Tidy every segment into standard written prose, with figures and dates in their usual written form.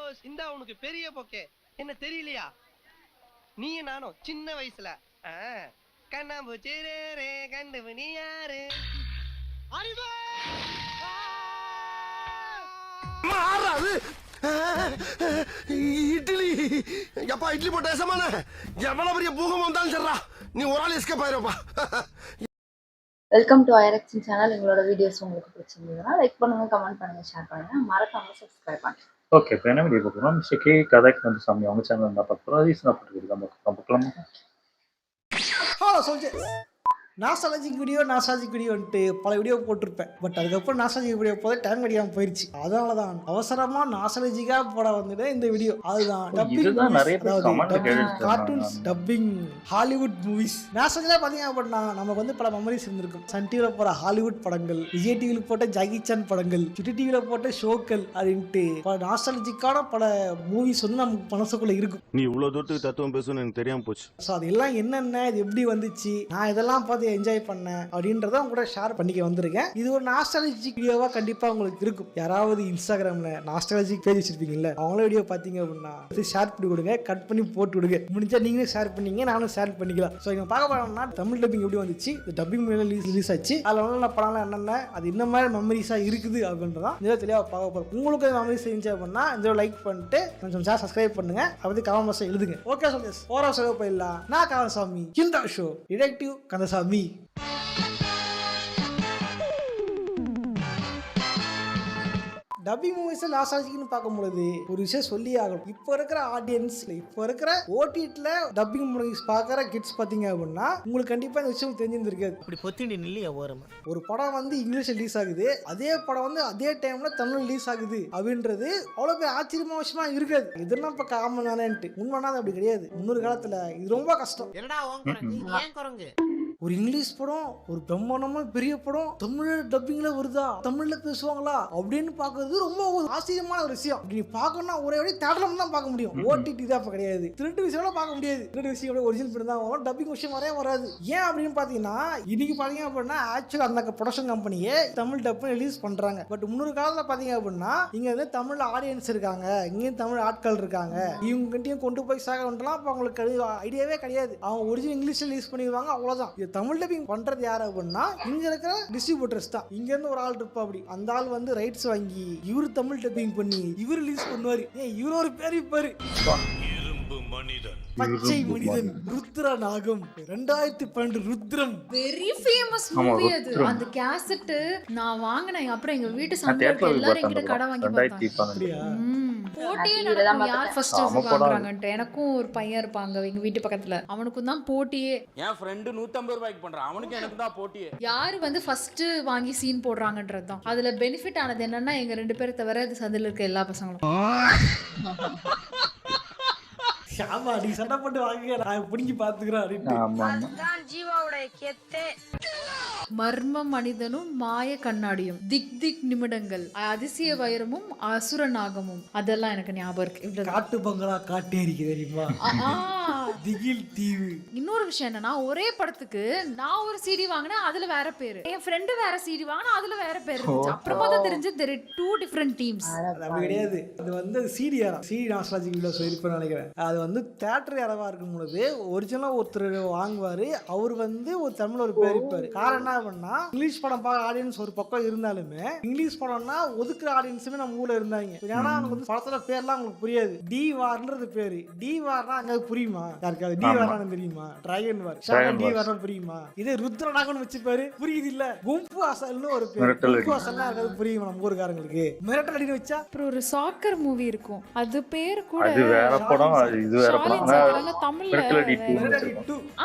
Suppose இந்த உனக்கு பெரிய போக்கே என்ன தெரியலையா? நீ நானும் சின்ன வயசுல கண்ணாம்பூச்சி கண்டு நீ யாரு இட்லி எப்பா இட்லி போட்ட சமான எவ்வளவு பெரிய பூகம் வந்தாலும் சரிடா நீ ஒரு ஆள் எஸ்கேப் ஆயிருப்பா. வெல்கம் டு ஐரக்ஸின் சேனல். எங்களோட வீடியோஸ் உங்களுக்கு பிடிச்சிருந்ததுன்னா லைக் பண்ணுங்க, கமெண்ட் பண்ணுங்க, ஷேர் பண்ணுங்க, மறக்காம சப்ஸ்கிரைப் பண்ணுங்க. ஓகே, இப்போ என்ன வீடியோ பார்க்குறோம்? மிஸ்டர் கே கதாக்கு சாமி அவங்க சேனல் தான் பார்க்குறோம். ரீசனாக போட்டுருக்கு நம்ம பார்க்கலாமா? சொல்லிட்டு நாஸ்டாலஜிக் வீடியோன்ட்டு பல வீடியோ போட்டிருப்பேன். பட் அதுக்கப்புறம் நாஸ்டாலஜிக் வீடியோ போது டைம் கிடைக்காம போயிடுச்சு. அதனால தான் அவசரமா நாஸ்டாலஜிக்காக போட வந்துட்டு இந்த வீடியோ. அதுதான் கார்ட்டூன்ஸ் டப்பிங் ஹாலிவுட் மூவிஸ். நாஸ்டாலஜியாக பார்த்தீங்க அப்படின்னா நமக்கு வந்து பல மெமரிஸ் இருந்திருக்கும். சன் டிவியில் போகிற ஹாலிவுட் படங்கள், விஜய் டிவியில் போட்ட ஜாகி சான் படங்கள், சுட்டி டிவியில் போட்ட ஷோக்கள் அப்படின்ட்டு பல நாஸ்டாலஜிக்கான பல மூவிஸ் வந்து நமக்கு மனசுக்குள்ள இருக்கும். நீ இவ்வளவு தூரத்துக்கு தத்துவம் பேசணும்னு எனக்கு தெரியாம போச்சு. ஸோ அதெல்லாம் என்னென்ன, இது எப்படி வந்துச்சு, நான் இதெல்லாம் பார்த்து என்ஜாய் பண்ணேன் அப்படின்றத உங்க கூட ஷேர் பண்ணிக்க வந்திருக்கேன். இது ஒரு நாஸ்டாலஜிக் வீடியோவா கண்டிப்பா உங்களுக்கு இருக்கும். யாராவது இன்ஸ்டாகிராம்ல நாஸ்டாலஜிக் பேஜ் வச்சிருப்பீங்கல்ல, அவங்கள வீடியோ பார்த்தீங்க அப்படின்னா ஷேர் பண்ணி கொடுங்க, கட் பண்ணி போட்டு விடுங்க. முடிஞ்சா நீங்களும் ஷேர் பண்ணீங்க, நானும் ஷேர் பண்ணிக்கலாம். ஸோ இங்க பார்க்க போனோம்னா தமிழ் டப்பிங் எப்படி வந்துச்சு, டப்பிங் ரிலீஸ் ஆச்சு, அதில் உள்ள படம்லாம் என்னென்ன, அது என்ன மாதிரி மெமரிஸா இருக்குது அப்படின்றதான் இந்த தெளிவாக பார்க்க போறோம். உங்களுக்கு மெமரிஸ் இருந்துச்சு அப்படின்னா இந்த லைக் பண்ணிட்டு கொஞ்சம் சப்ஸ்கிரைப் பண்ணுங்க, அப்படி கமெண்ட் பாக்ஸ்ல எழுதுங்க. ஓகே சொல்லுங்க, ஓரா சொல்ல போயிடலாம். நான் கந்தசாமி, இந்த show detective Kandasamy. Dubbing movies நாஸ்டாலஜிக்னு பார்க்கும்போது ஒரு விஷயம் சொல்லி ஆகணும். இப்போ இருக்கிற ஆடியன்ஸ், இப்போ இருக்கிற ஓடிடில டப்பிங் மூவிஸ் பார்க்குற கிட்ஸ் பார்த்தீங்க அப்படின்னா உங்களுக்கு கண்டிப்பாக இந்த விஷயம் தெரிஞ்சிருந்திருக்காது. இப்படி பொத்திண்டி நில்லையா ஓரமா ஒரு படம் வந்து இங்கிலீஷ் ரிலீஸ் ஆகுது, அதே படம் வந்து அதே டைம்ல தமிழ் ரிலீஸ் ஆகுது அப்படின்றது அவ்வளோ பேர் ஆச்சரியமா விஷயமா இருக்காது. இதெல்லாம் இப்போ காமன் தானேன்ட்டு. உண்மைனா அப்படி கிடையாது. முன்னொரு காலத்துல இது ரொம்ப கஷ்டம். ஒரு இங்கிலீஷ் படம், ஒரு பிரம்மாண்டமா பெரிய படம் தமிழ் டப்பிங்ல வருதா, தமிழ்ல பேசுவாங்களா அப்படின்னு பாக்குறது ரொம்ப ஒரு ஆச்சரியமான ஒரு விஷயம். நீ பாக்கணும்னா ஒரே வழி தேட்டர்ல தான் பார்க்க முடியும். ஓடிடி தான் அப்ப கிடையாது. திருட்டு விஷயம் பார்க்க முடியாது. திருட்டு விஷயம் ஒரிஜினல் படம் தான் வரும், டப்பிங் விஷயம் வரவே வராது. ஏன் அப்படின்னு பாத்தீங்கன்னா இன்னைக்கு பாத்தீங்க அப்படின்னா ஆக்சுவலா அந்த ப்ரொடக்ஷன் கம்பெனியே தமிழ் டப் ரிலீஸ் பண்றாங்க. பட் முன்னொரு காலத்துல பாத்தீங்க அப்படின்னா இங்க வந்து தமிழ் ஆடியன்ஸ் இருக்காங்க, இங்கேயும் தமிழ் ஆட்கள் இருக்காங்க, இவங்க கிட்டையும் கொண்டு போய் சாகலாம். அப்ப அவங்களுக்கு ஐடியாவே கிடையாது. அவங்க ஒரிஜினல் இங்கிலீஷ் ரிலீஸ் பண்ணிடுவாங்க, அவ்வளவுதான். தமிழ் டப்பிங் பண்றது யாரு அப்படின்னா இங்க இருக்கிற டிஸ்ட்ரிபியூட்டர்ஸ் தான். இங்க இருந்து ஒரு ஆள் இருப்பா, அப்படி அந்த ஆள் வந்து ரைட்ஸ் வாங்கி இவரு தமிழ் டப்பிங் பண்ணி இவர் ரிலீஸ் பண்ணுவாரு. இவரு ஒரு பேர் இருப்பாரு, பச்சை மனிதன், ருத்ர நாகம், 2012 ருத்ரம். வெரி ஃபேமஸ் மூவி அது. அந்த கேசட் நான் வாங்கினேன். அப்புறம் எங்க வீட்டு சந்தையில எல்லாரும் என்கிட்ட கடை வாங்கி பார்த்தாங்க. போட்டியே நடக்கும், யார் ஃபர்ஸ்ட் வாங்குறாங்கன்ட்டு. எனக்கும் ஒரு பையன் இருப்பாங்க எங்க வீட்டு பக்கத்துல, அவனுக்கும் தான் போட்டியே. என் ஃப்ரெண்டு 150 ரூபாய்க்கு பண்றான், அவனுக்கு எனக்கு தான் போட்டியே. யாரு வந்து ஃபர்ஸ்ட் வாங்கி சீன் போடுறாங்கன்றது தான். அதுல பெனிஃபிட் ஆனது என்னன்னா எங்க 2 பேரை தவிர அது சந்தையில இருக்க எல்லா பசங்களும். ஆமா, நீ சண்டை போட்டு வாங்க, நான் பிடிங்கி பாத்துக்கிறேன். மர்ம மனிதனும் மாய கண்ணாடியும், திக் திக் நிமிடங்கள், அதிசய வைரமும் அசுர நாகமும், அதெல்லாம் எனக்கு ஞாபகம் இருக்கு. காட்டு பங்களா காட்டேரிக்கு தெரியுமா, திகில் தீவு. இன்னொரு விஷயம் என்னன்னா, ஒரே படத்துக்கு நான் ஒரு சிடி வாங்கினேன், அதுல வேற பேரு, என் ஃப்ரெண்டு வேற சிடி வாங்கினா அதுல வேற பேரு இருந்துச்சு. அப்புறமா தான் தெரிஞ்சு there are 2 different teams. அப்படி கிடையாது. அது வந்து சிடி நாஸ்டாலஜிக் வீடியோ சொல்லிருப்பேன்னு நினைக்கிறேன். அது வந்து தியேட்டர் யாரவா இருக்கும் பொழுது ஒரிஜினலா ஒருத்தர் வாங்குவாரு, அவர் வந்து ஒரு தமிழ் ஒரு பேர் இருப்பாரு. காரணம் அப்படின்னா இங்கிலீஷ் படம் பார்க்க ஆடியன்ஸ் ஒரு பக்கம் இருந்தாலுமே இங்கிலீஷ் படம்னா ஒதுக்குற ஆடியன்ஸுமே நம்ம ஊர்ல இருந்தாங்க. ஏன்னா அவனுக்கு வந்து படத்துல பேர்லாம் அவங்களுக்கு புரியாது. டி வார்ன்றது பேரு, டி வார்னா அங்க புரியுமா யாருக்காவது? டி வார்னா தெரியுமா? டிராகன் வார், டி வார்னா புரியுமா? இதே ருத்ரநாகன் வச்சுப்பாரு, புரியுது இல்ல? கும்பு அசல்னு ஒரு பேர், கும்பு அசல்னா யாருக்காவது புரியுமா நம்ம ஊருக்காரங்களுக்கு? மிரட்டல் அடின்னு வச்சா அப்புறம் ஒரு சாக்கர் மூவி இருக்கும், அது பேர் கூட அது வேற படம், இது வேற படம். தமிழ்ல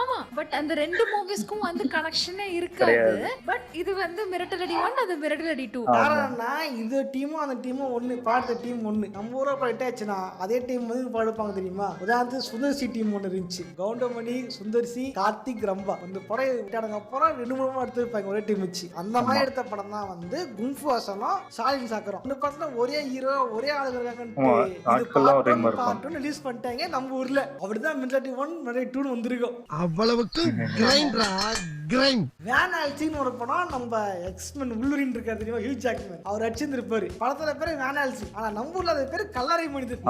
ஆமா. பட் அந்த 2 மூவிஸ்க்கும் வந்து கனெக்ஷனே இருக்காது. பட் இது வந்து மிரட்டல் அடி 1, அது மிரட்டல் அடி 2. காரணம்னா இந்த டீமும் அந்த டீமும் ஒண்ணு, பார்த்த டீம் ஒண்ணு. நம்ம ஊரை போயிட்டாச்சுன்னா அதே டீம் வந்து பாடுப்பாங்க தெரியுமா? உதாரணத்துக்கு சுந்தர்சி டீம் ஒண்ணு இருந்துச்சு, கவுண்டமணி, சுந்தர்சி, கார்த்திக், ரம்பா. அந்த படம் விட்டாங்க அப்புறம் 2-3 எடுத்துருப்பாங்க ஒரே டீம் வச்சு. அந்த மாதிரி எடுத்த படம் தான் வந்து குங்ஃபு அசனம், ஷாலின் சாக்கரம். இந்த படத்துல ஒரே ஹீரோ ஒரே ஆளுங்க இருக்காங்கன்னு ரிலீஸ் பண்ணிட்டாங்க நம்ம ஊர்ல. அப்படிதான் மிரட்டல் 1 மிரட்டல் 2 வந்திருக்கும். அவ்வளவுக்கு கிரைண்டரா கிரைம். வேன் ஆல்சின்னு ஒரு படம், நம்ம எக்ஸ்மென் உள்ளூரின் இருக்காரு தெரியுமா, ஹியூ ஜாக்மேன், அவர் அடிச்சிருந்திருப்பாரு. படத்துல பேரு வேன் ஆல்சி, ஆனா நம்ம ஊர்ல அது பேரு கல்லறை மனிதன்.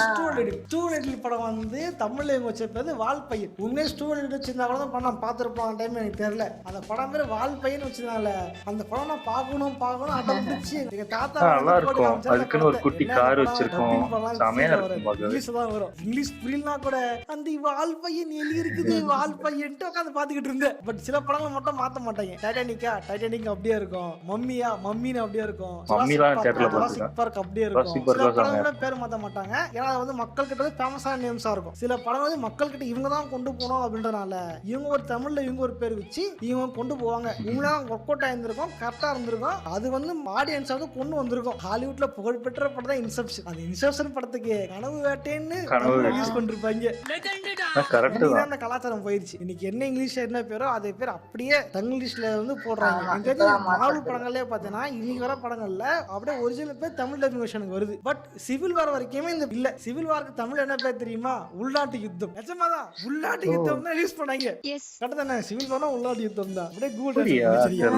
ஸ்டூடெண்ட் படம் வந்து தமிழ்ல இவங்க வச்ச பேரு வால்பையன். உண்மையே ஸ்டூடெண்ட் வச்சிருந்தா கூட தான் படம் பார்த்துருப்போம், டைம் எனக்கு தெரியல. அந்த படம் பேரு வால்பையன் வச்சிருந்தால அந்த படம் நான் பார்க்கணும் அடம் பிடிச்சி எங்க தாத்தா நல்லா இருக்கும். அதுக்குன்னு ஒரு குட்டி கார் வச்சிருக்கோம், செமையா இருக்கும். இங்கிலீஷ் தான் வரும், இங்கிலீஷ் புரியலனா கூட அந்த வால்பையன் எலி இருக்குது வால்பையன்ட்டு உட்காந்து பாத்துக்கிட்டு இருந்தேன். பட் சில படங்கள் மட்டும் மாத்த மாட்டாங்க. டைட்டானிக் அப்படியே இருக்கும், மம்மின்னு அப்படியே இருக்கும், பார்க் அப்படியே இருக்கும். சில படங்கள் பேர் மாத்த மாட்டாங்க, ஏன்னா வந்து மக்கள் கிட்ட ஃபேமஸான நேம்ஸா இருக்கும். சில படம் வந்து மக்கள் கிட்ட இவங்க தான் கொண்டு போனோம் அப்படின்றனால இவங்க ஒரு தமிழ்ல இவங்க ஒரு பேர் வச்சு இவங்க கொண்டு போவாங்க. இவங்க ஒர்க் அவுட் ஆயிருந்திருக்கும், கரெக்டா இருந்திருக்கும். அது வந்து ஆடியன்ஸ் வந்து கொண்டு வந்திருக்கும். ஹாலிவுட்ல புகழ்பெற்ற படம் தான் இன்செப்ஷன். அந்த இன்செப்ஷன் படத்துக்கு கனவு வேட்டைன்னு ரிலீஸ் பண்ணிருப்பாங்க. அந்த கலாச்சாரம் போயிருச்சு. இன்னைக்கு என்ன இங்கிலீஷ் என்ன பேரோ அதே பேர் அப்படியே தங்கிலீஷ்ல வந்து போடுறாங்க. மார்வல் படங்களே பார்த்தீங்கன்னா இன்னைக்கு வர படங்கள்ல அப்படியே ஒரிஜினல் பேர் தமிழ் டப்பிங் வெர்ஷனுக்கு வருது. பட் சிவில் வார் வரைக்குமே இந்த இல்ல. சிவில் வாருக்கு தமிழ் என்ன பேர் தெரியுமா? உள்நாட்டு யுத்தம். நிஜமாதான் உள்நாட்டு யுத்தம் தான் யூஸ் பண்ணாங்க. கரெக்ட் தானே? சிவில் வார்னா உள்நாட்டு யுத்தம் தான். அப்படியே கூகுள்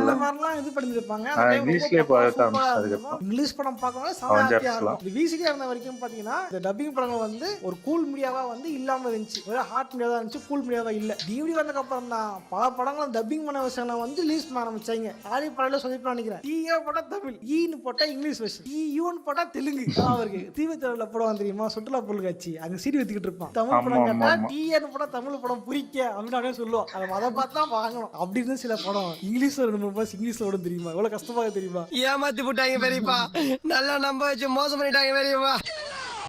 இந்த மாதிரிலாம் இது பண்ணிருப்பாங்க. இங்கிலீஷ் படம் பார்க்கணும் சாதாரண இருக்கும். விசிடியா இருந்த வரைக்கும் பாத்தீங்கன்னா இந்த டப்பிங் படங்கள் வந்து ஒரு கூல் மீடியாவா வந்து இல்லாம இருந்துச்சு. ஒரு ஹாட் மீடியாவா இருந்துச்சு, கூல் மீடியாவா இல்ல. டிவிடி வந்ததுக்கு அப்புறம் தான் பல படங்களும் டப்பிங் பண்ண விஷயம் வந்து ரிலீஸ் பண்ண ஆரம்பிச்சாங்க. ஆடி படல சொல்லி நினைக்கிறேன், டீஏ போட்டா தமிழ், ஈன்னு போட்டா இங்கிலீஷ் வெர்ஷன், ஈயூன்னு போட்டா தெலுங்கு. அவருக்கு தீவிரத்துல படம் தெரியுமா, சுற்றுலா பொருள் காட்சி, அங்க சீடி வச்சுக்கிட்டு இருப்பான். தமிழ் படம் கேட்டா டீஏன்னு போட்டா தமிழ் படம் புரிக்க அப்படின்னு சொல்லுவோம். அதை பார்த்தா வாங்கணும். அப்படி இருந்து சில படம் இங்கிலீஷ்ல 2 பஸ் இங்கிலீஷ்ல ஓடும் தெரியுமா? எவ்வளவு கஷ்டமாக தெரியுமா? ஏமாத்தி போட்டாங்க பெரியப்பா, நல்லா நம்ப வச்சு மோசம் பண்ணிட்டாங்க பெரியப்பா.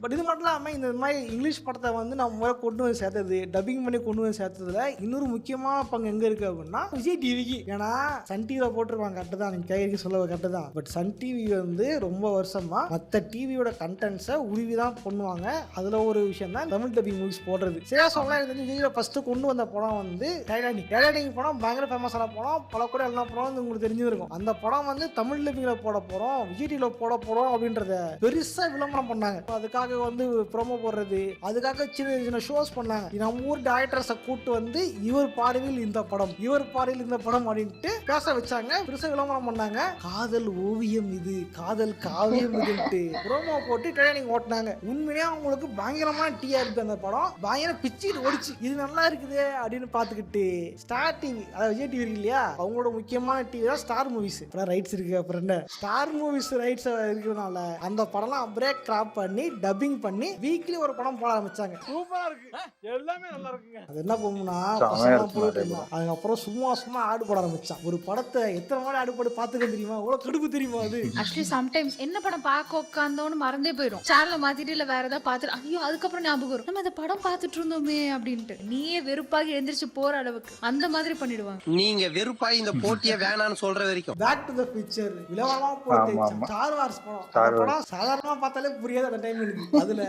பட் இது மட்டும் இல்லாமல் இந்த மாதிரி இங்கிலீஷ் படத்தை வந்து நம்ம முறை கொண்டு வந்து சேர்த்தது, டப்பிங் பண்ணி கொண்டு வந்து சேர்த்ததுல இன்னொரு முக்கியமான பங்கு எங்க இருக்கு அப்படின்னா விஜய் டிவிக்கு. ஏன்னா சன் டிவியில போட்டிருப்பாங்க, கரெக்டு தான், நீங்க கேட்க சொல்ல கரெக்டு தான். பட் சன் டிவி வந்து ரொம்ப வருஷமா மற்ற டிவியோட கண்டென்ட்ஸை உருவி தான் பண்ணுவாங்க. அதுல ஒரு விஷயம் தான் தமிழ் டப்பிங் மூவிஸ் போடுறது. சரியா சொல்லலாம், எனக்கு விஜய் ஃபர்ஸ்ட் கொண்டு வந்த படம் வந்து டைட்டானிக் படம். பயங்கர ஃபேமஸான படம், பல கூட எல்லா படம் வந்து உங்களுக்கு தெரிஞ்சிருக்கும். அந்த படம் வந்து தமிழ் டப்பிங்ல போட போறோம், விஜய் டிவில போட போறோம் அப்படின்றத பெருசா விளம்பரம் பண்ணாங்க. அதுக்காக வந்து ப்ரோமோ போடுறது, அதுக்காக சின்ன சின்ன ஷோஸ் பண்ணாங்க. நம்ம ஊர் டைரக்டர்ஸை கூட்டு வந்து இவர் பார்வையில் இந்த படம், இவர் பார்வையில் இந்த படம் அப்படின்ட்டு பேச வச்சாங்க. பெருசா விளம்பரம் பண்ணாங்க. காதல் ஓவியம் இது, காதல் காவியம் இதுன்ட்டு ப்ரோமோ போட்டு டைட்டானிக் ஓட்டினாங்க. உண்மையா அவங்களுக்கு பயங்கரமான டிஆர்பி அந்த படம் பயங்கர பிச்சுட்டு ஓடிச்சு. இது நல்லா இருக்குது அப்படின்னு பாத்துக்கிட்டு ஸ்டார் டிவி, அதாவது விஜய் டிவி இருக்கு இல்லையா, அவங்களோட முக்கியமான டிவி தான் ஸ்டார் மூவிஸ். ரைட்ஸ் இருக்கு. அப்புறம் என்ன ஸ்டார் மூவிஸ் ரைட்ஸ் இருக்கிறதுனால அந்த படம்லாம் பிரேக் கிராப் பண்ணி டப்பிங் பண்ணி வீக்லி ஒரு படம் போட ஆரம்பிச்சாங்க. சூப்பரா இருக்கு, எல்லாமே நல்லா இருக்குங்க. அது என்ன பண்ணும்னா அதுக்கப்புறம் சும்மா ஆடு போட ஆரம்பிச்சான். ஒரு படத்தை எத்தனை நாள் ஆடு போட்டு பாத்துக்க தெரியுமா? எவ்வளவு கடுப்பு தெரியுமா? அது ஆக்சுவலி சம்டைம்ஸ் என்ன படம் பார்க்க உட்காந்தோன்னு மறந்தே போயிடும். சேனலை மாத்திட்டு இல்ல வேற ஏதாவது பார்த்துட்டு ஐயோ அதுக்கப்புறம் ஞாபகம் வரும், நம்ம இந்த படம் பார்த்துட்டு இருந்தோமே அப்படின்ட்டு. நீயே வெறுப்பாகி எந்திரிச்சு போற அளவுக்கு அந்த மாதிரி பண்ணிடுவாங்க. நீங்க வெறுப்பாகி இந்த போட்டியை வேணான்னு சொல்ற வரைக்கும் பேக் டு தி ஃபியூச்சர் விலவரமா போட்டு ஸ்டார் வார்ஸ் படம் சாதாரணமா பார்த்தாலே புரியாது அந்த டைம் இருக்கு. அதுல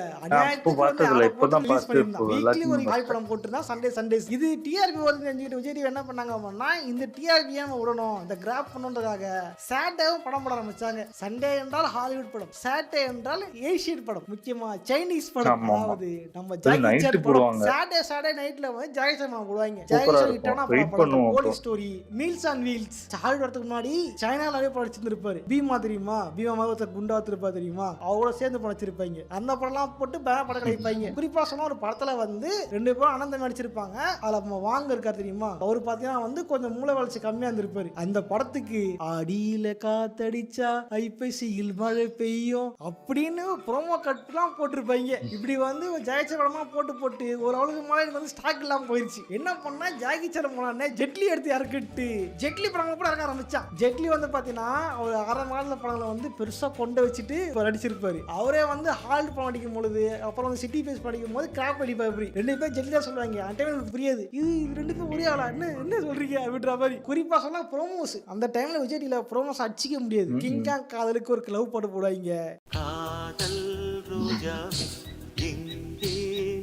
இது டிஆர்பி வருது. விஜய் டிவி என்ன பண்ணாங்க அப்படின்னா இந்த டிஆர்பி விடணும், இந்த கிராப் பண்ணணுன்றதுக்காக சாட்டர்டேவும் படம் போட ஆரம்பிச்சாங்க. சண்டே என்றால் ஹாலிவுட் படம், சாட்டர்டே என்றால் ஏசியன் படம், முக்கியமா சைனீஸ் படம். அதாவது நம்ம சாட்டர்டே நைட்ல வந்து ஜாகி சான் போடுவாங்க. ஜாகி சான் ஹிட்டான படம் police story, meals on wheels. Hollywood வரதுக்கு முன்னாடி சைனால படிச்சிருந்திருப்பாரு. பீமா தெரியுமா? பீமா குண்டா திருப்பா தெரியுமா? அவங்களோட சேர்ந்து படிச்சிருப்பாங்க. அந்த படம்லாம் போட்டு படம் கிடைப்பாங்க. குறிப்பா சொன்னா ஒரு படத்துல வந்து 2 பேரும் அனந்தம் நடிச்சிருப்பாங்க. அதுல வாங்க இருக்காரு தெரியுமா, அவரு பாத்தீங்கன்னா வந்து கொஞ்சம் மூளை வளர்ச்சி கம்மியா இருந்திருப்பாரு. அந்த படத்துக்கு அடியில காத்தடிச்சா ஐப்பசியில் மழை பெய்யும் அப்படின்னு ப்ரோமோ கட் எல்லாம் போட்டிருப்பாங்க. இப்படி வந்து ஜாகிச்சர் படமா போட்டு ஒரு அவளுக்கு மேலே வந்து ஸ்டாக் இல்லாம போயிருச்சு. என்ன பண்ணா ஜாகிச்சர் போனானே ஜெட்லி எடுத்து இறக்கிட்டு ஜெட்லி படம் கூட இறக்க ஆரம்பிச்சான். ஜெட்லி வந்து பாத்தீங்கன்னா ஒரு 6 மாதத்துல படங்களை வந்து பெருசா கொண்டு வச்சுட்டு நடிச்சிருப்பாரு. அவரே வந்து ஹால்ட் படம் அடிக்கும் பொழுது, அப்புறம் வந்து சிட்டி பேஸ் படிக்கும் போது கிராப் அடிப்பா. இப்படி 2 பேர் ஜெட்லி தான் சொல்லுவாங்க. அந்த டைம் எனக்கு புரியாது, இது 2 பேரும் ஒரே ஆளா, என்ன சொல்றீங்க அப்படின்ற மாதிரி. குறிப்பா சொன்னா ப்ரோமோஸ், அந்த டைம்ல விஜய் டிவில ப்ரோமோஸ் அடிச்சிக்க முடியாது. கிங்காங் காதலுக்கு ஒரு லவ் பாட்டு போடுவாங்க. காதல் ரோஜா எங்கே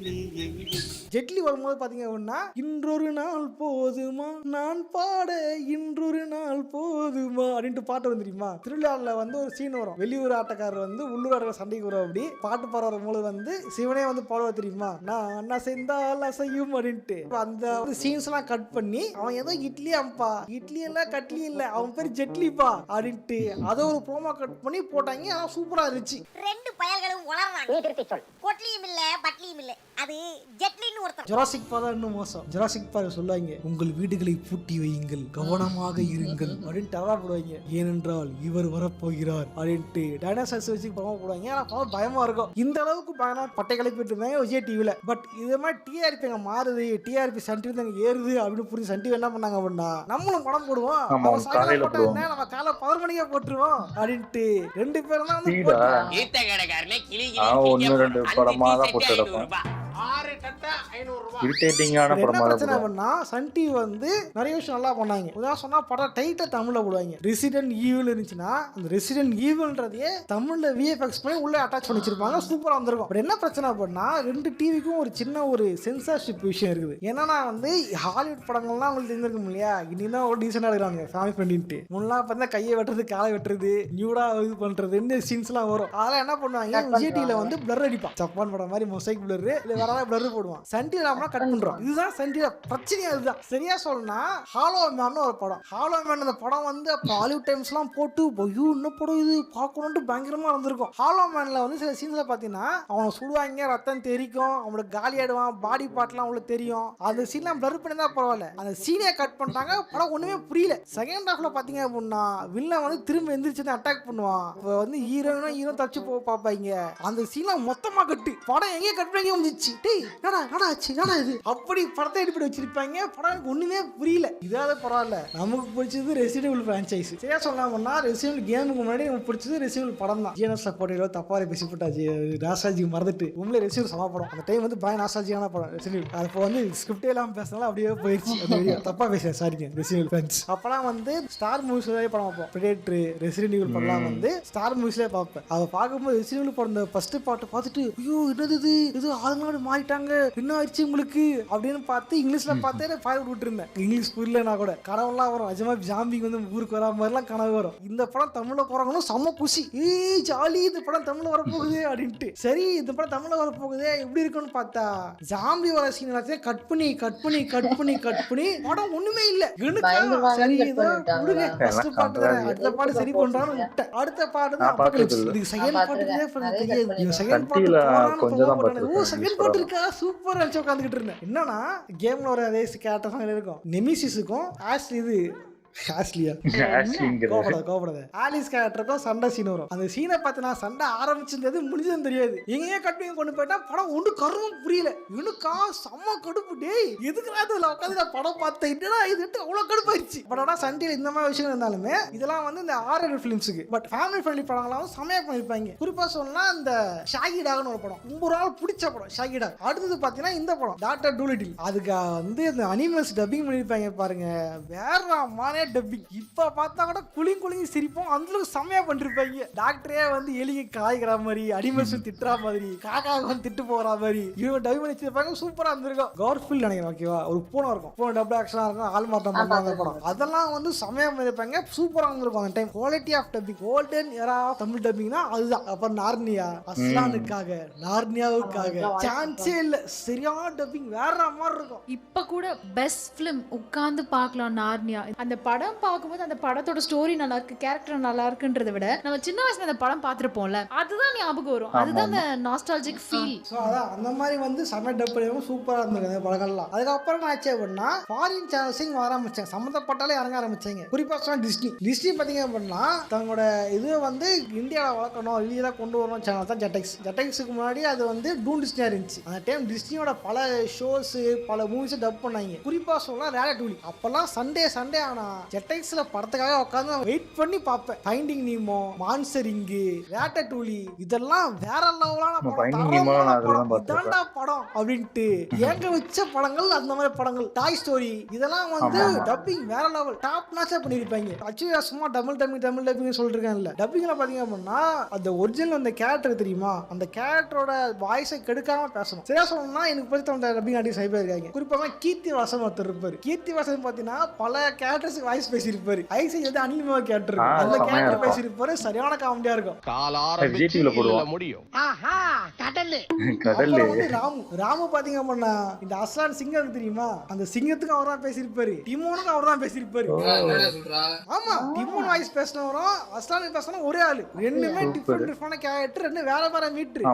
நீ எங்கே ஜெட்லி வரும்போது பாத்தீங்க அப்படின்னா இன்றொரு நாள் போதுமா நான் பாட இன்றொரு நாள் போதுமா அப்படின்ட்டு பாட்டு வந்துருமா. திருவிழாவில் வந்து ஒரு சீன் வரும், வெளியூர் ஆட்டக்காரர் வந்து உள்ளூர் ஆட்டக்காரர் சண்டைக்கு வரும். அப்படி பாட்டு பாடுற போது வந்து சிவனே வந்து பாடுவா தெரியுமா, நான் அசைந்தால் அசையும் அப்படின்ட்டு. அந்த சீன்ஸ் எல்லாம் கட் பண்ணி அவன் ஏதோ இட்லி அம்பா இட்லி இல்ல கட்லி இல்ல அவன் பேர் ஜெட்லிப்பா அப்படின்ட்டு அதை ஒரு ப்ரோமோ கட் பண்ணி போட்டாங்க. ஆனால் சூப்பரா இருந்துச்சு. ரெண்டு பயல்களும் உளறாங்க. கொட்லியும் இல்ல பட்லியும் இல்ல, அது ஜெட்லின்னு ஒருத்தர். ஜுராசிக் பார்க் இன்னும் மோசம். ஜுராசிக் பார்க் சொல்லுவாங்க, உங்கள் வீடுகளை பூட்டி வையுங்கள், கவனமாக இருங்கள் அப்படின்னு டவா போடுவாங்க. ஏனென்றால் இவர் வரப்போகிறார் அப்படின்ட்டு டைனோசர்ஸ் வச்சு பணம் போடுவாங்க. ஆனால் பயமா இருக்கும். இந்த அளவுக்கு பயணம் பட்டை கிளப்பிட்டு இருந்தாங்க விஜய் டிவில. பட் இது மாதிரி டிஆர்பி அங்கே மாறுது, டிஆர்பி சன் டிவி அங்கே ஏறுது அப்படின்னு புரிஞ்சு சன் டிவி என்ன பண்ணாங்க அப்படின்னா, நம்மளும் படம் போடுவோம், நம்ம காலை 11 மணிக்கே போட்டுருவோம் அப்படின்ட்டு 2 பேரும் தான் சன் டிவி வந்து நிறைய விஷயம் நல்லா பண்ணாங்க. உதாரணம் சொன்னா படம் டைட்டில் தமிழ்ல போடுவாங்க. ரெசிடென்ட் ஈவில் இருந்துச்சுன்னா அந்த ரெசிடென்ட் ஈவில்ன்றதையே தமிழ்ல விஎஃப்எக்ஸ் பண்ணி உள்ள அட்டாச் பண்ணி வச்சிருப்பாங்க. சூப்பரா வந்திருக்கும். பட் என்ன பிரச்சனை அப்படின்னா 2 டிவிக்கும் ஒரு சின்ன ஒரு சென்சார்ஷிப் விஷயம் இருக்குது. என்னன்னா வந்து ஹாலிவுட் படங்கள்லாம் உங்களுக்கு தெரிஞ்சிருக்கும் இல்லையா, இன்னும் ஒரு டீசெண்டா இருக்கிறாங்க ஃபேமிலி ஃப்ரெண்டின்ட்டு. முன்னாடி பார்த்தா கையை வெட்டுறது காலை வெட்டுறது நியூடா இது பண்றதுன்னு சீன்ஸ் எல்லாம் வரும். அதெல்லாம் என்ன பண்ணுவாங்க, விஜய் டிவில வந்து பிளர் அடிப்பான். ஜப்பான் படம் மாதிரி மொசைக் பிளர் இல்ல வேற பிளர் போடுவான். சன் டிவில கட் பண்றோம். இதுதான் சன் டிவில பிரச்சனையா. இதுதான் சரியா சொல்லணும்னா ஹாலோ மேன் ஒரு படம். ஹாலோ மேன் அந்த படம் வந்து ஹாலிவுட் டைம்ஸ் எல்லாம் போட்டு ஐயோ என்ன படம் இது பார்க்கணும்னு பயங்கரமா இருந்திருக்கும். ஹாலோ மேன்ல வந்து சில சீன்ஸ்ல பாத்தீங்கன்னா அவனை சுடுவாங்க, ரத்தம் தெரிக்கும், அவனுக்கு காலி ஆயிடுவான், பாடி பார்ட்லாம் அவங்களுக்கு தெரியும். அந்த சீன்லாம் பிளர் பண்ணி தான் பரவாயில்ல. அந்த சீனே கட் பண்ணிட்டாங்க, படம் ஒண்ணுமே புரியல. செகண்ட் ஹாஃப்ல பாத்தீங்க அப்படின்னா வில்லன் வந்து திரும்ப எந்திரிச்சு அட்டாக் பண்ணுவான். வந்து ஹீரோ தச்சு போக பாப்பாங்க. அந்த சீன்லாம் மொத்தமா கட்டு படம் எங்கே கட் பண்ணி வந்துச்சு. டேய் நடா ஆச்சு நடா இது அப்படி படத்தை எடுத்து வச்சிருப்பாங்க. படம் எனக்கு ஒண்ணுமே புரியல. இதாவது பரவாயில்ல, நமக்கு பிடிச்சது ரெசிடென்ட் பிரான்சைஸ். சரியா சொல்லலாம்னா ரெசிடென்ட் கேமுக்கு முன்னாடி நமக்கு பிடிச்சது ரெசிடென்ட் படம் தான். ஜிஎன்எஸ் சப்போர்ட் தப்பாரி பேசி போட்டாச்சு, நாஸ்டாலஜி மறந்துட்டு உண்மையிலே ரெசிடென்ட் சம படம். அந்த டைம் வந்து பய நாஸ்டாலஜியான படம் ரெசிடென்ட். அப்போ வந்து ஸ்கிரிப்டே எல்லாம் பேசினாலும் அப்படியே போயிடுச்சு. அந்த வீடியோ தப்பா பேசுறேன், சாரிங்க ரெசிடென்ட் ஃபேன்ஸ். அப்பெல்லாம் வந்து ஸ்டார் மூவிஸ்ல படம் பார்ப்போம். பிரெடேட்டர் ரெசிடென்ட் ஈவில் படம்லாம் வந்து ஸ்டார் மூவிஸ்லேயே பார்ப்பேன். அதை பார்க்கும்போது ரெசிடென்ட் ஈவில் படம் ஃபர்ஸ்ட் பாட்டு பார்த்துட்டு ஐயோ என்னது இது ஆளுங்களோட மாறிட்டாங்க என்ன ஆயிடுச்சு உங்களுக்கு அப்படின்னு பார்த்து இங்கிலீஷ்ல பார்த்தே பாய் விட்டு இருந்தேன். இங்கிலீஷ் புரியலனா கூட கனவுலாம் வரும். நிஜமா ஜாம்பிங் வந்து ஊருக்கு வரா மாதிரிலாம் கனவு வரும். இந்த படம் தமிழ்ல போறாங்கன்னு செம்ம குஷி, ஜாலி இந்த படம் தமிழ்ல வரப்போகுது அப்படின்ட்டு. சரி இந்த படம் தமிழ்ல வரப்போகுது எப்படி இருக்குன்னு பார்த்தா ஜாம்பி வர சீன் எல்லாத்தையும் கட் பண்ணி படம் ஒண்ணுமே இல்ல. சரி ஃபர்ஸ்ட் பாட்டு அடுத்த பாட்டு சரி பண்றான்னு விட்டேன். அடுத்த பாட்டு தான் அபோகலிப்ஸ். இது செகண்ட் பாட்டுக்கே தெரியாது. செகண்ட் பாட்டு செகண்ட் பாட்டு இருக்கா சூப்பரா வச்சு உட்காந்துக்கிட்டு இருந்தேன். என்னன்னா கேம்ல ஒரு அதே கேரக்டர் இருக்கும். நெமிசிஸுக்கும் கோபப்படாத ஆலிஸ் கேரக்டருக்கும் சண்டை சீன் வரும். அந்த சீனை பார்த்து நான் சண்டை ஆரம்பிச்சிருந்தது முடிஞ்சதுன்னு தெரியாது. எங்கேயே கட் பண்ணி கொண்டு போயிட்டா படம் ஒன்று கருவும் புரியல. இவனுக்கா செம்ம கடுப்பு. டேய் எதுக்குறா இதுல உட்காந்து நான் படம் பார்த்தேன் இது அவ்வளவு கடுப்பாயிருச்சு. பட் ஆனால் சண்டையில் இந்த மாதிரி விஷயம் இருந்தாலுமே இதெல்லாம் வந்து இந்த ஆர்ஆர் ஃபிலிம்ஸுக்கு. பட் ஃபேமிலி ஃப்ரெண்ட்லி படங்கள்லாம் வந்து செமையா பண்ணிருப்பாங்க. குறிப்பா சொல்லணும்னா இந்த ஷாகி டாக்னு ஒரு படம் ரொம்ப நாள் பிடிச்ச படம் ஷாகி டாக். அடுத்தது பார்த்தீங்கன்னா இந்த படம் டாக்டர் டூலிட்டில். அதுக்கு வந்து இந்த அனிமல்ஸ் டப்பிங் பண்ணிருப்பாங்க பாருங்க, வேற மாதிரி டப்பிங். இப்ப பார்த்தா கூட குளிங்க சிரிப்போம். அந்த செம்மையா பண்ணிருப்பாங்க. டாக்டரே வந்து எலிக்கு காய்கிற மாதிரி, அனிமல்ஸ் திட்டுற மாதிரி, காக்காவுக்கு வந்து திட்டு போற மாதிரி இவங்க டப்பிங் பண்ணி வச்சிருப்பாங்க. சூப்பரா இருந்திருக்கும். கவர்ஃபீல்ட் நினைக்கிறேன். ஓகேவா, ஒரு பூனை இருக்கும், பூனை டபுள் ஆக்ஷனா இருக்கும், ஆள் மாட்டம் பண்ணுவாங்க படம். அதெல்லாம் வந்து செம்மையா பண்ணிருப்பாங்க. சூப்பரா இருந்திருக்கும். அந்த time quality of dubbing golden era Tamil டப்பிங்னா அதுதான். அப்புறம் நார்னியா அஸ்லானுக்காக நார்னியாவுக்காக சான்ஸே இல்ல, சரியான டப்பிங் வேற மாதிரி இருக்கும். இப்ப கூட பெஸ்ட் பிலிம் உட்கார்ந்து பார்க்கலாம் நார்னியா. அந்த படம் பார்க்கும்போது அந்த படத்தோட ஸ்டோரி நல்லா இருக்கு, கேரக்டர் நல்லா இருக்குன்றதை விட நம்ம சின்ன வயசுல அந்த படம் பார்த்திருப்போம்ல, அதுதான் ஞாபகம் வரும். அதுதான் அந்த நாஸ்டாலஜிக் ஃபீல். சோ அதான் அந்த மாதிரி வந்து செம டப் பண்ணவும் சூப்பரா இருந்திருக்கு அந்த படங்கள்லாம். அதுக்கப்புறம் நான் ஆச்சு அப்படின்னா ஃபாரின் சேனல்ஸையும் வர ஆரம்பிச்சாங்க, சம்மந்தப்பட்டாலே இறங்க ஆரம்பிச்சாங்க. குறிப்பா சொன்னா டிஸ்னி பாத்தீங்க அப்படின்னா தங்களோட இது வந்து இந்தியாவில் வளர்க்கணும், வெளியில கொண்டு வரணும் சேனல் தான் ஜெட்டெக்ஸ். ஜெட்டெக்ஸுக்கு முன்னாடி அது வந்து டூன் டிஸ்னியா இருந்துச்சு. அந்த டைம் டிஸ்னியோட பல ஷோஸ் பல மூவிஸ் டப் பண்ணாங்க. குறிப்பா சொன்னா ரேட்டூலி. அப்பெல்லாம் சண்டே ஆனா ஜெட்டைக்ஸ்ல படத்துக்காக உட்காந்து வெயிட் பண்ணி பார்ப்பேன். ஃபைண்டிங் நீமோ, மான்ஸ்டர் இங்கு, ரேட்டடூலி இதெல்லாம் வேற லெவலான Finding Nemo நான் அதெல்லாம் படம். இதான்டா படம் அப்படின்ட்டு ஏங்க வச்ச படங்கள் அந்த மாதிரி படங்கள். டாய் ஸ்டோரி இதெல்லாம் வந்து டப்பிங் வேற லெவல் டாப் நாச்சா பண்ணிருப்பாங்க. ஆக்சுவலி சும்மா தமிழ் சொல்லிருக்கேன்ல, டப்பிங்ல பாத்தீங்க அப்படின்னா அந்த ஒரிஜினல் அந்த கேரக்டர் தெரியுமா, அந்த கேரக்டரோட வாய்ஸை கெடுக்காம பேசணும். சரியா சொல்லணும்னா எனக்கு பத்தி அந்த டப்பிங் ஆர்டிஸ்ட் சைபா இருக்காங்க. குறிப்பாக கீர்த்தி வாசன் ஒருத்தர் இருப்பாரு. கீர்த்தி வாசன் பாத்தீங்கன்னா பல கேரக்டர்ஸ் வாய்ஸ் பேசியிருப்பாரு. ஐசி வந்து அன்லிமிட்டட் கேரக்டர் அந்த கேரக்டர் பேசியிருப்பாரு. சரியான காமெடியா இருக்கும். ஜிடிவில போடுவோம் முடியும். கடல்ல ராமு பாத்தீங்க அப்படின்னா இந்த அஸ்லான் சிங்கம் தெரியுமா, அந்த சிங்கத்துக்கும் அவர் தான் பேசியிருப்பாரு, டிமோனுக்கும் அவர் தான் பேசியிருப்பாரு. ஆமா, டிமோன் வாய்ஸ் பேசினவரும் அஸ்லான் பேசினா ஒரே ஆளு. ரெண்டுமே டிஃபரெண்ட் கேரக்டர், ரெண்டு வேற வேற மீட்டர்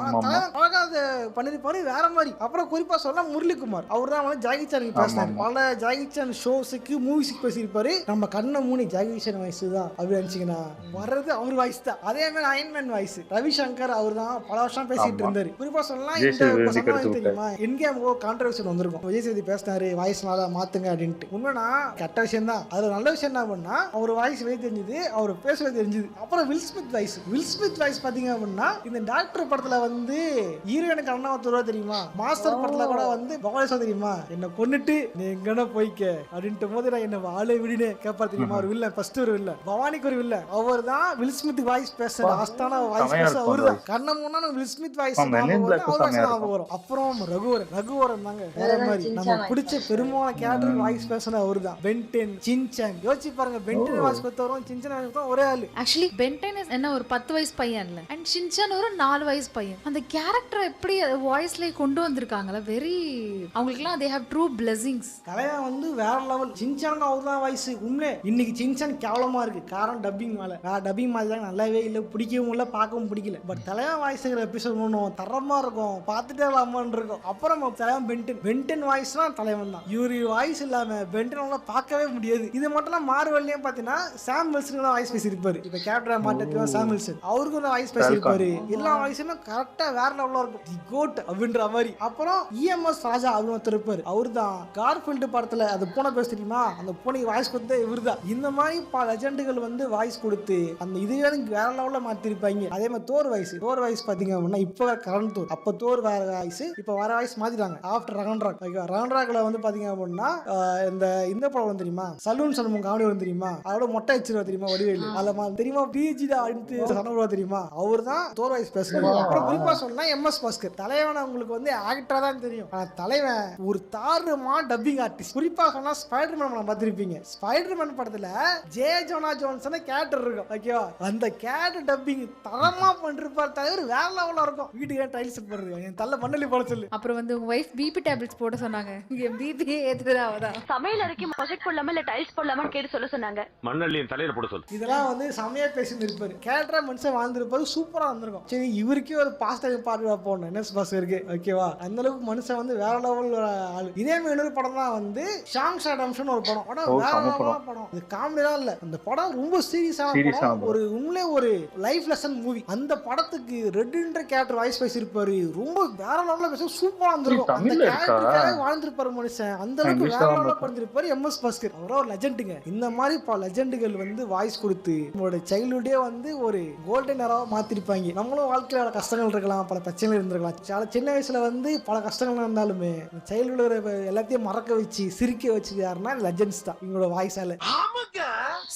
அழகா அதை பண்ணிருப்பாரு வேற மாதிரி. அப்புறம் குறிப்பா சொன்னா முரளிகுமார், அவர் தான் வந்து ஜாகி சான் பேசினாரு. பல ஜாகி சான் ஷோஸுக்கு மூவிஸுக்கு பேசியிருப்பாரு. நம்ம கண்ணை மூணி ஜாகி சான் வாய்ஸ் தான் அப்படி நினைச்சீங்கன்னா வர்றது அவர் வாய்ஸ் தான். அதே மாதிரி அயன்மேன் வாய்ஸ் ரவிசங்கர் அவர் தான் பல வருஷம் பேசிட்டு இருந்தாரு. குறிப்பா சொல்லலாம் தெரியுமா என்கேம் கான்ட்ரவர்சி வந்திருக்கும். விஜய் சேதுபதி பேசினாரு வாய்ஸ்னால மாத்துங்க அப்படின்ட்டு. உண்மைனா கெட்ட விஷயம் தான். அதுல நல்ல விஷயம் என்ன பண்ணா அவர் வாய்ஸ் வெளியே தெரிஞ்சது, அவர் பேசுறது தெரிஞ்சது. அப்புறம் வில் ஸ்மித் வாய்ஸ் பாத்தீங்க அப்படின்னா இந்த டாக்டர் படத்துல வந்து ஹீரோயினுக்கு அண்ணா ஒருத்தர் தெரியுமா, மாஸ்டர் படத்துல கூட வந்து பவானிசா தெரியுமா, என்ன கொன்னுட்டு நீ எங்கன்னா போய்க்க அப்படின்ட்டு போது நான் என்ன வாழை விடுனே கேட்பாரு தெரியுமா. ஒரு வில்ல ஃபர்ஸ்ட் ஒரு வில்ல பவானிக்கு ஒரு வில்ல அவர் தான் வில் ஸ்மித் வாய்ஸ் பேசுற ஆஸ்தான வாய்ஸ் பேச அவரு தான். கண்ண முன்னா வில் ஸ்மித் வாய்ஸ் வரும். அப்புறம் ரகுவரன் தாங்க வேற மாதிரி நம்ம பிடிச்ச பெரும்பாலான கேரக்டர் வாய்ஸ் பேசுன அவரு தான். பென்டென், சின்சான் யோசிச்சு பாருங்க, பென்டென் வாய்ஸ் கொடுத்தவரும் சின்சான் வாய்ஸ் கொடுத்தவரும் ஒரே ஆளு. ஆக்சுவலி பென்டென் என்ன ஒரு 10 வயசு பையன் இல்ல, அண்ட் சின்சான் ஒரு 4 வயசு பையன். அந்த கேரக்டர் எப்படி வாய்ஸ்ல கொண்டு வந்திருக்காங்கல, வெரி அவங்களுக்குலாம் they have true blessings. கலையா வந்து வேற லெவல். சின்சான் அவர் தான் வாய்ஸ். உண்மை இன்னைக்கு சின்சான் கேவலமா இருக்கு, காரணம் டப்பிங் மேல. டப்பிங் மாதிரி தான் நல்லாவே இல்லை, பிடிக்கவும் இல்லை, பார்க்கவும் பிடிக்கல. பட் தலையா வாய்ஸ்ங்கிற எபிசோட் ஒன்றும் தரமா இருக்கும், பார்த்துட்டே இல்லாமன்னு இருக்கும். அப்புறம் தலைவன் பென்டன் வாய்ஸ்னா தலைவன் தான். இவரு வாய்ஸ் இல்லாம பென்டன் பார்க்கவே முடியாது. இது மட்டும் மார்வெல்லையும் பாத்தீங்கன்னா சாம் வில்சன் வாய்ஸ் பேசியிருப்பாரு. இப்ப கேப்டனா மாட்டேன் சாம் வில்சன் அவருக்கு ஒரு வாய்ஸ் பேசியிருப்பாரு. எல்லா வாய்ஸுமே கரெக்டா வேற லெவல்ல இருக்கும், தி கோட் அப்படின்ற மாதிரி. அப்புறம் இஎம்எஸ் ராஜா அப்படின்னு ஒருத்தர் இருப்பாரு. அவரு தான் கார்ஃபீல்டு படத்துல அது பூனை பேச தெரியுமா, அந்த பூனைக்கு வாய்ஸ் கொடுத்த இவரு தான். இந்த மாதிரி பல லெஜண்டுகள் வந்து வாய்ஸ் கொடுத்து அந்த இதுவே வேற லெவல்ல மாத்திருப்பாங்க. அதே மாதிரி தோர் வாய்ஸ் பாத்தீங்க அப்படின்னா இப்ப கரண்ட் தோர், அப்ப தோர் வேற வாய்ஸ், இப்ப வேற வாய்ஸ் மாத்திட்டாங்க ஆஃப்டர் ரகன்ராக்ல வந்து பாத்தீங்க அப்படின்னா இந்த படம் வந்து தெரியுமா, சலூன் சலமும் காமெடி வந்து தெரியுமா, அதோட மொட்டை வச்சிருவா தெரியுமா வடிவேலு, அதுல தெரியுமா பிஜிடா அடுத்து சனவா தெரியுமா, அவர் தான் தோர் வாய்ஸ் பேசுறாரு. அப்புறம் குறிப்பா சொன்னா எம்எஸ் பாஸ்கர் தலைவன் உங்களுக்கு வந்து ஆக்டரா தான் தெரியும், ஆனா தலைவன் ஒரு தாறுமா டப்பிங் ஆர்டிஸ்ட். குறிப்பா சொன்னா ஸ்பைடர்மேன் படம் பார்த்திருப்பீங்க. ஸ்பைடர்மேன் படத்துல ஜே ஜோனா ஜோன்சன் கேரக்டர் இருக்கும் ஓகேவா, அந்த கேரக்டர் டப்பிங் தரமா பண்ணிருப்பார். தலைவர் வேற லெவலா இருக்கும். வீட்டுக்கு டைல்ஸ் போடுறது என் தள்ள மண்ணலி போட சொல்லு. அப்புறம் வந்து உங்க வைஃப் பிபி டேப்லெட்ஸ் போட சொன்னாங்க. இங்க பிபி ஏத்துறதாவதா சமையல் அறைக்கு மொசைக் போடலாமா இல்ல டைல்ஸ் போடலாமான்னு கேட்டு சொல்ல சொன்னாங்க. மண்ணல்லியின் தலையில போட சொல்லு. இதெல்லாம் வந்து சமையா பேசிட்டு இருப்பாரு. கேரக்டரா மனுஷன் வாழ்ந்திருப்பாரு, சூப்பரா வந்திருக்கும். சரி இவருக்கே ஒரு பாஸ்ட் பார்வை போடணும் என்ன பாஸ் இருக்கு ஓகேவா, அந்த அளவுக்கு மனுஷன் வந்து வேற லெவல் ஆளு. இதே மாதிரி இன்னொரு படம் தான் வந்து ஷாங் ஷாடம்ஸ்னு ஒரு படம். வேற லெவலான படம். இது காமெடிலாம் இல்ல, அந்த படம் ரொம்ப சீரியஸான ஒரு உண்மையிலே ஒரு லைஃப் லெசன் மூவி. அந்த படத்துக்கு ரெட்ன்ற கேரக்டர் வாய்ஸ் பேசியிருப்பாரு. ரொம்ப வேற லெவல்ல பேச சூப்பரா வந்திருக்கும். அந்த கேரக்டருக்காக வாழ்ந்திருப்பாரு மனுஷன். அந்த அளவுக்கு வேற லெவல்ல பண்ணிருப்பாரு எம்எஸ் பாஸ்கர். அவரோ ஒரு லெஜெண்டுங்க. இந்த மாதிரி பல லெஜெண்டுகள் வந்து வாய்ஸ் கொடுத்து நம்மளோட சைல்ட்ஹுட்டே வந்து ஒரு கோல்டன் எராவா மாத்திருப்பாங்க. நம்மளும் வாழ்க்கையில கஷ்டங்கள் இருக்கலாம், பல பிரச்சனைகள் இருந்திருக்கலாம். சின்ன வயசுல வந்து பல கஷ்டங்கள் இருந்தாலுமே சைல்ட்ஹுட் எல்லாத்தையும் மறக்க வச்சு சிரிக்க வச்சு யாருன்னா லெஜெண்ட்ஸ் தான் இவங்களோட வாய்ஸால.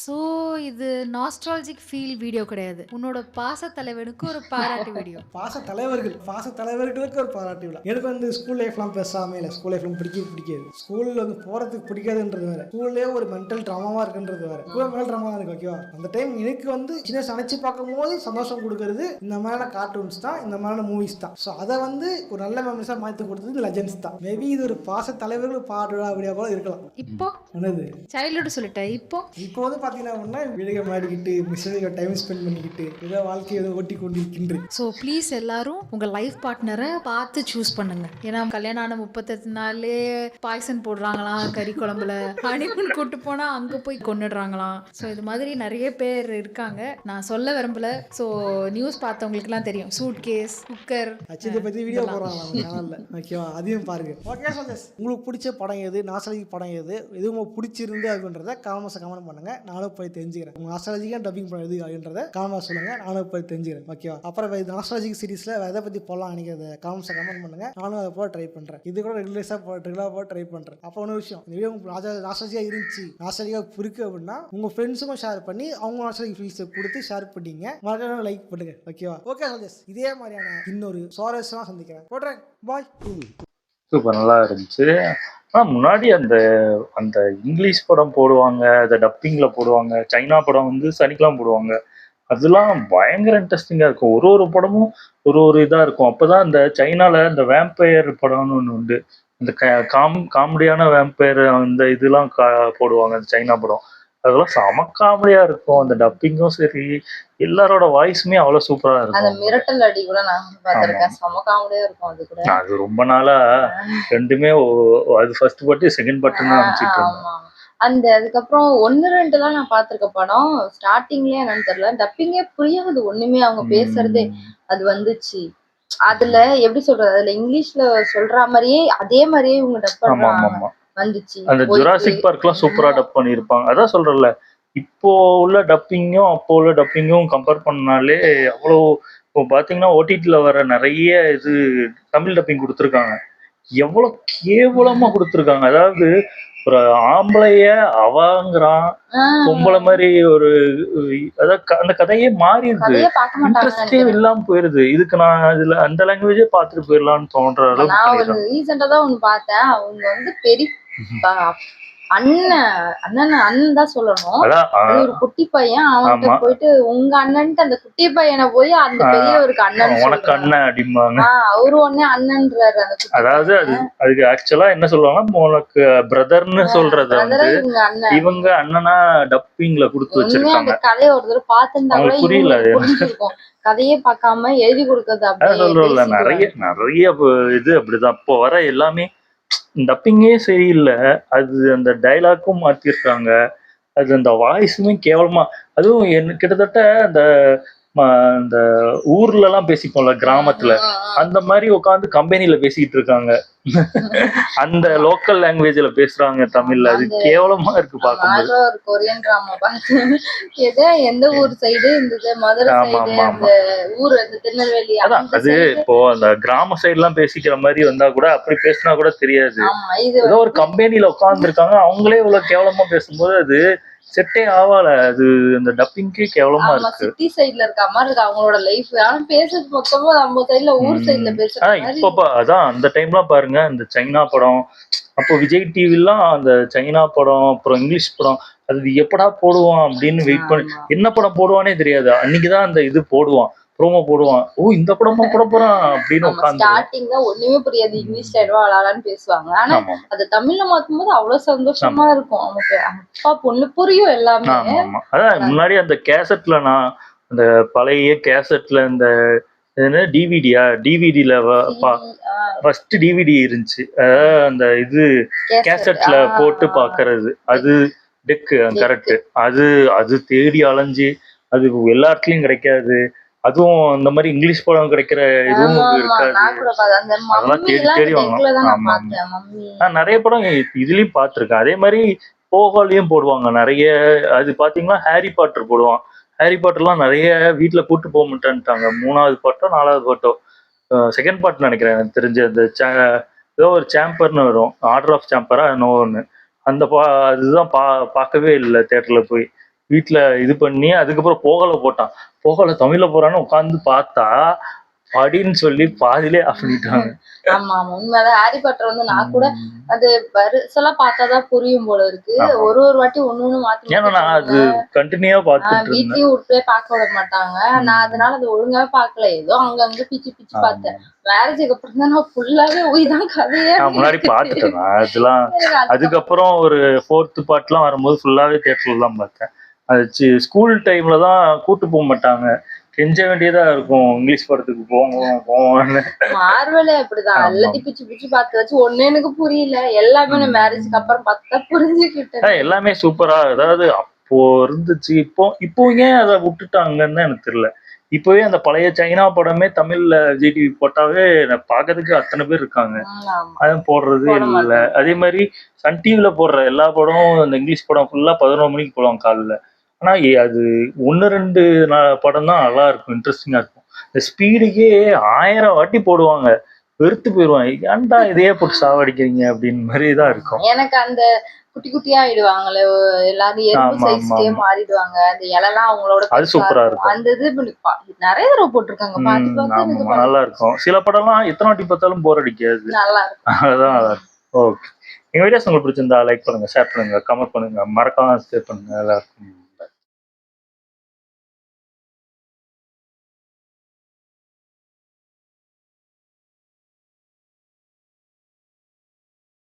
சோ இது நாஸ்டால்ஜிக் ஃபீல் வீடியோ கிடையாது, உன்னோட பாச தலைவனுக்கு ஒரு பாராட்டு வீடியோ. பாச தலைவர்களுக்கு ஒரு பாராட்டு விழா. எனக்கு வந்து ஸ்கூல் லைஃப்லாம் பேசாம இல்லை, ஸ்கூல் லைஃப்லாம் பிடிக்காது. ஸ்கூல்ல வந்து போறதுக்கு பிடிக்காதுன்றது வேற, ஸ்கூல்லே ஒரு மென்டல் ட்ராமாவா இருக்குன்றது வேற. மென்டல் ட்ராமா இருக்கு ஓகேவா. அந்த டைம் எனக்கு வந்து சின்ன நினைச்சு பார்க்கும் போது சந்தோஷம் கொடுக்கறது இந்த மாதிரியான கார்ட்டூன்ஸ் தான், இந்த மாதிரியான மூவிஸ் தான். ஸோ அதை வந்து ஒரு நல்ல மெமரிஸா மாற்றி கொடுத்தது லெஜெண்ட்ஸ் தான். மேபி இது ஒரு பாச தலைவர்கள் பாராட்டு விழா வீடியோ போல இருக்கலாம். இப்போ என்னது சைல்ட்ஹுட் சொல்லிட்டேன். இப்போ வந்து பார்த்தீங்கன்னா வீடியோ மாடிக்கிட்டு மிஸ்ஸுக்கு டைம் ஸ்பெண்ட் பண்ணிக்கிட்டு ஏதோ வாழ்க்கையை ஏதோ ஓட்டி கொண்டிருக்கின்றேன். ஸோ ப்ளீஸ் எல்லாரும் உங்கள் லைஃப் பார்ட்னரை பார்த்து சூஸ் பண்ணுங்க. ஏன்னா கல்யாணம் ஆன 38 நாள்லே பாய்சன் போடுறாங்களாம் கறி குழம்புல, ஹனிமூன் கூட்டு போனால் அங்கே போய் கொண்டுடுறாங்களாம். ஸோ இது மாதிரி நிறைய பேர் இருக்காங்க, நான் சொல்ல விரும்பல. ஸோ நியூஸ் பார்த்தவங்களுக்குலாம் தெரியும், சூட் கேஸ், குக்கர், இதை பற்றி வீடியோ போடுறாங்க நம்ம சேனலில். ஓகேவா, அதையும் பாருங்க. ஓகே சந்தோஷ், உங்களுக்கு பிடிச்ச படம் எது, நாஸ்டாலஜி படம் எது, எது உங்களுக்கு பிடிச்சிருந்து அப்படின்றத கமெண்ட் பண்ணுங்க, நானும் போய் தெரிஞ்சுக்கிறேன். உங்க நாஸ்டாலஜிக்காக டப்பிங் படம் எது அப்படின்றத கமெண்ட் சொல்லுங்க, நானும் போய் தெரிஞ்சுக்கிறேன். ஓகேவா, அப்புறம் நாஸ்டாலஜிக் சீரிஸ்ல எதை பற்றி போடலாம் நினைக்கிறத கமெண்ட் பண்ணுங்க, நானும் அதை போட ட்ரை பண்றேன். இது கூட ரெகுலராக போட ட்ரை பண்றேன். அப்போ ஒன்று விஷயம், இந்த வீடியோ உங்களுக்கு நாஸ்டாலஜியா இருந்துச்சு, நாஸ்டாலஜியா இருக்கு அப்படின்னா உங்க ஃப்ரெண்ட்ஸுக்கும் ஷேர் பண்ணி அவங்க நாஸ்டாலஜிக் ஃபீல்ஸை கொடுத்து ஷேர் பண்ணிங்க, மறக்காம லைக் பண்ணுங்க. ஓகேவா, ஓகே சந்தோஷ், இதே மாதிரியான இன்னொரு சுவாரஸ்யமா சந்திக்கிறேன். போடுறேன், பாய். சூப்பர், நல்லா இருந்துச்சு. ஆனால் முன்னாடி அந்த அந்த இங்கிலீஷ் படம் போடுவாங்க, அதை டப்பிங்கில் போடுவாங்க, சைனா படம் வந்து சனிக்கிழமை போடுவாங்க, அதெல்லாம் பயங்கர இன்ட்ரெஸ்டிங்காக இருக்கும். ஒரு படமும் ஒரு இதாக இருக்கும். அப்போ தான் இந்த சைனாவில் இந்த வேம்பயர் படம்னு ஒன்று உண்டு, இந்த காமெடியான வேம்பயர் அந்த இதெல்லாம் போடுவாங்க, அந்த சைனா படம். அதெல்லாம் செம காமெடியாக இருக்கும். அந்த டப்பிங்கும் சரி, எல்லாரோட வாய்ஸுமே அவ்வளோ சூப்பராக இருக்கும். அந்த மிரட்டல் அடி கூட நான் பார்த்திருக்கேன், செம காமெடியா இருக்கும். அது கூட அது ரொம்ப நாளா ரெண்டுமே அது ஃபர்ஸ்ட் பாட்டு செகண்ட் பாட்டுன்னு நினைச்சிட்டு இருந்தேன். அந்த அதுக்கப்புறம் 1-2 தான் நான் பார்த்திருக்க படம். ஸ்டார்டிங்லயே என்னன்னு தெரியல, டப்பிங்கே புரியாது ஒண்ணுமே, அவங்க பேசுறதே. அது வந்துச்சு அதுல எப்படி சொல்றது, அதுல இங்கிலீஷ்ல சொல்ற மாதிரியே அதே மாதிரியே இவங்க டப் பண்றாங்க. வந்துச்சு அந்த ஜுராசிக் பார்க்லாம் சூப்பரா டப் பண்ணியிருப்பாங்க. அதான் சொல்றேன்ல, இப்போ உள்ள டப்பிங்கும் அப்போ உள்ள டப்பிங்கும் கம்பேர் பண்ணாலே அவ்வளோ. இப்போ பார்த்தீங்கன்னா ஓடிடியில் வர நிறைய இது தமிழ் டப்பிங் கொடுத்துருக்காங்க, எவ்வளோ கேவலமாக கொடுத்துருக்காங்க. அதாவது ஒரு ஆம்பளைய அவங்கிறான், பொம்பளை மாதிரி ஒரு, அதாவது அந்த கதையே மாறிடுது, இன்ட்ரெஸ்டே இல்லாம போயிருது. இதுக்கு நான் இதுல அந்த லாங்குவேஜே பார்த்துட்டு போயிடலாம்னு தோன்ற அளவுக்கு. நான் ரீசெண்டா தான் ஒண்ணு பார்த்தேன், அவங்க வந்து பெரிய அண்ணன் தான் சொல்லணும். ஒரு குட்டி பையன் அவன்கிட்ட போயிட்டு உங்க அண்ணன்ட்டு அந்த குட்டி பையனை போய் அந்த பெரியவருக்கு அண்ணன், உனக்கு அண்ணன் அடிம்பாங்க. அவரு ஒன்னே அண்ணன்றாரு. அதாவது அதுக்கு ஆக்சுவலா என்ன சொல்லுவாங்க, உனக்கு பிரதர்ன்னு சொல்றது வந்து இவங்க அண்ணனா டப்பிங்ல கொடுத்து வச்சிருக்காங்க. கதையை ஒரு தடவை பார்த்துருந்தா கூட புரியல, புரிஞ்சிருக்கும். கதையே பார்க்காம எழுதி கொடுக்கறது சொல்றோம்ல, நிறைய இது அப்படிதான். இப்போ வர எல்லாமே டப்பிங்கே சரியில்லை. அது அந்த டைலாக்கும் மாத்திருக்காங்க, அது அந்த வாய்ஸுமே கேவலமா. அதுவும் கிட்டத்தட்ட அந்த ஊர்ல எல்லாம் பேசிப்போம்ல கிராமத்துல, அந்த மாதிரி உட்காந்து கம்பெனில பேசிட்டு இருக்காங்க. அந்த லோக்கல் லாங்குவேஜ்ல பேசுறாங்க தமிழ்ல. அது கேவலமா இருக்கு பார்க்கும்போது. ஒரு கொரியன் டிராமா பார்த்தேன், எந்த ஊர் சைடு இந்த மதுரை சைடு, அந்த ஊர் அந்த திருநெல்வேலி. அதான் அது இப்போ அந்த கிராம சைடு எல்லாம் பேசிக்கிற மாதிரி வந்தா கூட அப்படி பேசினா கூட தெரியாது. ஏதோ ஒரு கம்பெனில உட்கார்ந்து இருக்காங்க, அவங்களே இவ்வளவு கேவலமா பேசும்போது அது செட்டே ஆவால. அது அந்த டப்பிங்கே கேவலமா இருக்கு. சிட்டி சைடுல இருக்க மாதிரி இருக்கு அவங்களோட லைஃப். ஆனா பேசுறது மொத்தமா நம்ம சைடுல ஊர் சைடுல பேசுறாங்க. இப்ப அதான் அந்த டைம்லாம் பாருங்க, இந்த சைனா படம், அப்போ விஜய் டிவிலாம் அந்த சைனா படம், அப்புறம் இங்கிலீஷ் படம், அது எப்படா போடுவான் அப்படின்னு வெயிட் பண்ணி, என்ன படம் போடுவானே தெரியாது. அன்னைக்குதான் அந்த இது போடுவான், ப்ரோமோ போடுவான். ஓ இந்த படமா போட போறான் அப்படின்னு உட்காந்து. ஸ்டார்டிங்ல ஒண்ணுமே புரியாது, இங்கிலீஷ்ல அழகான்னு பேசுவாங்க. ஆனா அது தமிழ்ல மாத்தும் போது அவ்வளவு சந்தோஷமா இருக்கும் நமக்கு. அப்பா பொண்ணு புரியும் எல்லாமே. அதான் முன்னாடி அந்த கேசட்ல, நான் அந்த பழைய கேசட்ல இந்த டிவிடில ஃபர்ஸ்ட் டிவிடி இருந்துச்சு, அந்த இது கேசட்ல போட்டு பாக்குறது, அது டெக்கு கரெக்ட். அது தேடி அலைஞ்சு, அது எல்லா இடத்துலயும் கிடைக்காது. அதுவும் இந்த மாதிரி இங்கிலீஷ் படம் கிடைக்கிற இதுவும் இருக்காது. அதெல்லாம் தேடி தேடி வாங்கலாம். நான் நிறைய படம் இதுலயும் பார்த்துருக்கேன். அதே மாதிரி போகோலையும் போடுவாங்க நிறைய. அது பாத்தீங்கன்னா ஹாரி பாட்டர் போடுவான். ஹாரி பாட்டர்லாம் நிறைய வீட்டுல கூட்டு போக மாட்டேன்ட்டாங்க. 3வது பாட்டோ 4வது பாட்டோ, செகண்ட் பார்ட் நினைக்கிறேன் எனக்கு தெரிஞ்சு. அந்த ஏதோ ஒரு சாம்பர்னு வரும், ஆர்டர் ஆஃப் சாம்பரா என்னோ ஒன்று. அந்த அதுதான் பார்க்கவே இல்லை தியேட்டர்ல போய். வீட்டுல இது பண்ணி அதுக்கப்புறம் போகல போட்டான். போகல தமிழ்ல போறான்னு உட்காந்து பார்த்தா அப்படின்னு சொல்லி பாதிலே ஆஃப் பண்ணிட்டாங்க. ஆமா உண்மைதான். ஹாரி பாட்டர் வந்து நான் கூட அது வருஷம் பார்த்தாதான் புரியும் போல இருக்கு. ஒரு வாட்டி ஒண்ணு மாத்தி. ஏன்னா நான் அது கண்டினியூவா பார்த்துட்டு வீட்லயும் விட்டு பார்க்க விட மாட்டாங்க. நான் அதனால அது ஒழுங்காவே பார்க்கல, ஏதோ அங்கங்க பிச்சு பார்த்தேன். மேரேஜுக்கு அப்புறம் தான் நான் ஃபுல்லாவே உயிதான் கதையே முன்னாடி பார்த்துட்டேன். அதெல்லாம் அதுக்கப்புறம் ஒரு 4th பார்ட்லாம் வரும்போது ஃபுல்லாவே தியேட்டர்ல தான் பார்த்தேன். அது ஸ்கூல் டைம்ல தான் கூட்டு போக மாட்டாங்க, கெஞ்ச வேண்டியதா இருக்கும் இங்கிலீஷ் படத்துக்கு போவோம்னு. மார்வலே அப்படிதான் எல்லாத்தையும் பிச்சு பிச்சு பார்த்து வச்சு ஒண்ணு எனக்கு புரியல. எல்லாமே நான் மேரேஜ்க்கு அப்புறம் பார்த்தா புரிஞ்சுக்கிட்டேன். எல்லாமே சூப்பரா, அதாவது அப்போ இருந்துச்சு. இப்போ ஏன் அதை விட்டுட்டாங்கன்னு எனக்கு தெரியல. இப்பவே அந்த பழைய சைனா படமே தமிழ்ல விஜய் டிவி போட்டாவே பாக்குறதுக்கு அத்தனை பேர் இருக்காங்க, அதுவும் போடுறது இல்ல. அதே மாதிரி சன் டிவில போடுற எல்லா படமும் இந்த இங்கிலீஷ் படம் ஃபுல்லா 11 மணிக்கு போடுவாங்க காலைல. ஆனா அது 1-2 படம் தான் நல்லா இருக்கும், இன்ட்ரெஸ்டிங்கா இருக்கும். இந்த ஸ்பீடுக்கே 1000 வாட்டி போடுவாங்க, வெறுத்து போயிடுவாங்க. ஏன்டா இதையே போட்டு சாவடிக்கிறீங்க அப்படின்னு மாதிரிதான் இருக்கும். எனக்கு அந்த குட்டி குட்டியா ஆயிடுவாங்களே எல்லாரும் எறும்பு சைஸ்க்கே மாறிடுவாங்க. அந்த இலைலாம் அவங்களோட அது சூப்பரா இருக்கும். அந்த இது நிறைய தடவை போட்டிருக்காங்க. பார்த்து பார்த்து நல்லா இருக்கும். சில படம்லாம் எத்தனை வாட்டி பார்த்தாலும் போர் அடிக்காது, நல்லா இருக்கும். அதுதான் நல்லா இருக்கும். ஓகே, எங்க வீடியோஸ் உங்களுக்கு பிடிச்சிருந்தா லைக் பண்ணுங்க, ஷேர் பண்ணுங்க, கமெண்ட் பண்ணுங்க, மறக்காம சப்ஸ்கிரைப் பண்ணுங்க. எல்லாருக்கும்